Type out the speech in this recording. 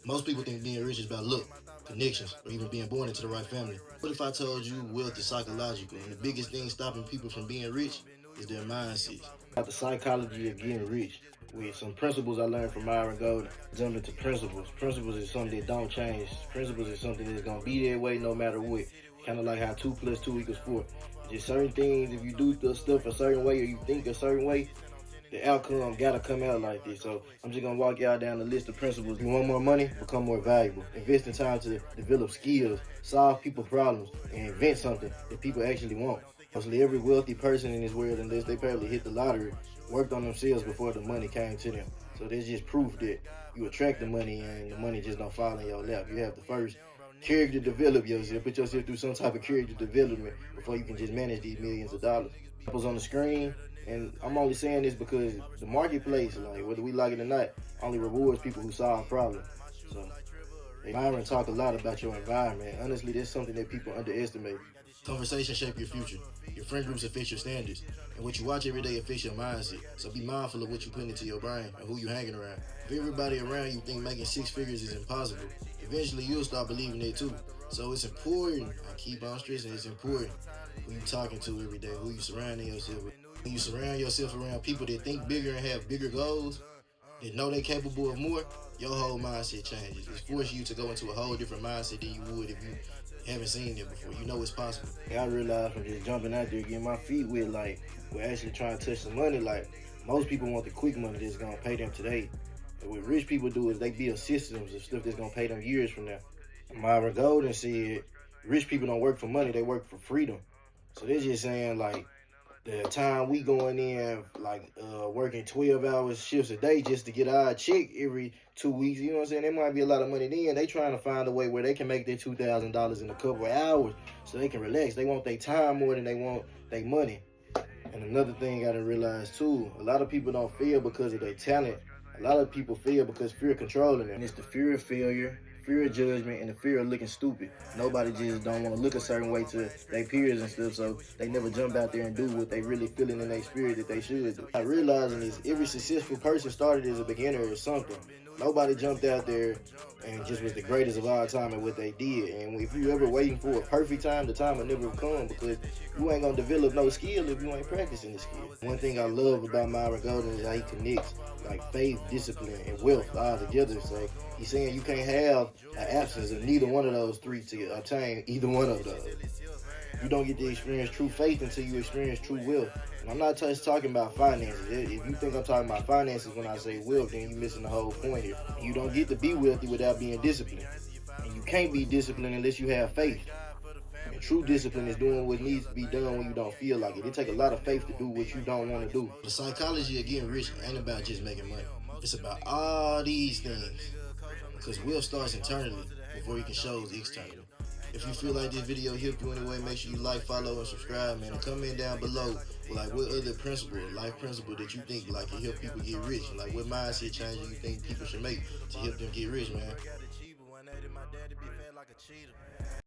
Most people think being rich is about luck, connections, or even being born into the right family. What if I told you wealth is psychological, and the biggest thing stopping people from being rich is their mindset? About the psychology of getting rich, with some principles I learned from Myron Golden. Jump into principles. Principles is something that don't change. Principles is something that's gonna be that way no matter what. Kind of like how 2 plus 2 equals 4. Just certain things, if you do the stuff a certain way or you think a certain way, the outcome gotta come out like this. So I'm just gonna walk y'all down the list of principles. You want more money? Become more valuable. Invest in time to develop skills, solve people problems, and invent something that people actually want. Mostly every wealthy person in this world, unless they probably hit the lottery, worked on themselves before the money came to them. So there's just proof that you attract the money and the money just don't fall in your lap. You have to first character develop yourself, put yourself through some type of character development before you can just manage these millions of dollars. Examples on the screen, and I'm only saying this because the marketplace, like whether we like it or not, only rewards people who solve problems. So Myron talk a lot about your environment. Honestly, that's something that people underestimate. Conversations shape your future. Your friend groups affect your standards. And what you watch every day affects your mindset. So be mindful of what you put into your brain and who you hanging around. If everybody around you think making 6 figures is impossible, eventually you'll start believing it too. So it's important, I keep on stressing, it's important who you talking to every day, who you surrounding yourself with. When you surround yourself around people that think bigger and have bigger goals, that know they're capable of more, your whole mindset changes. It forces you to go into a whole different mindset than you would if you haven't seen it before. You know it's possible. I realized from just jumping out there, getting my feet wet, like, we're actually trying to touch some money. Like, most people want the quick money that's going to pay them today. And what rich people do is they build systems of stuff that's going to pay them years from now. Myron Golden said, rich people don't work for money, they work for freedom. So they're just saying, like, the time we going in, like, working 12-hour shifts a day just to get our check every 2 weeks, you know what I'm saying? There might be a lot of money then. They trying to find a way where they can make their $2,000 in a couple of hours so they can relax. They want their time more than they want their money. And another thing I done realized too, a lot of people don't fail because of their talent. A lot of people fail because fear controlling them. And it's the fear of failure, fear of judgment, and the fear of looking stupid. Nobody just don't want to look a certain way to their peers and stuff, so they never jump out there and do what they really feeling in their spirit that they should do. Realizing is every successful person started as a beginner or something. Nobody jumped out there and just was the greatest of all time at what they did. And if you ever waiting for a perfect time, the time will never come because you ain't gonna develop no skill if you ain't practicing the skill. One thing I love about Myron Golden is how he connects like faith, discipline, and wealth all together. So he's saying you can't have an absence of neither one of those three to obtain either one of those. You don't get to experience true faith until you experience true wealth. And I'm not just talking about finances. If you think I'm talking about finances when I say wealth, then you're missing the whole point here. You don't get to be wealthy without being disciplined. And you can't be disciplined unless you have faith. And true discipline is doing what needs to be done when you don't feel like it. It takes a lot of faith to do what you don't want to do. The psychology of getting rich ain't about just making money. It's about all these things. Because wealth starts internally before it can show externally. If you feel like this video helped you anyway, make sure you like, follow, and subscribe, man. And comment down below, like, what other principle, life principle that you think, like, can help people get rich. Like, what mindset changes you think people should make to help them get rich, man.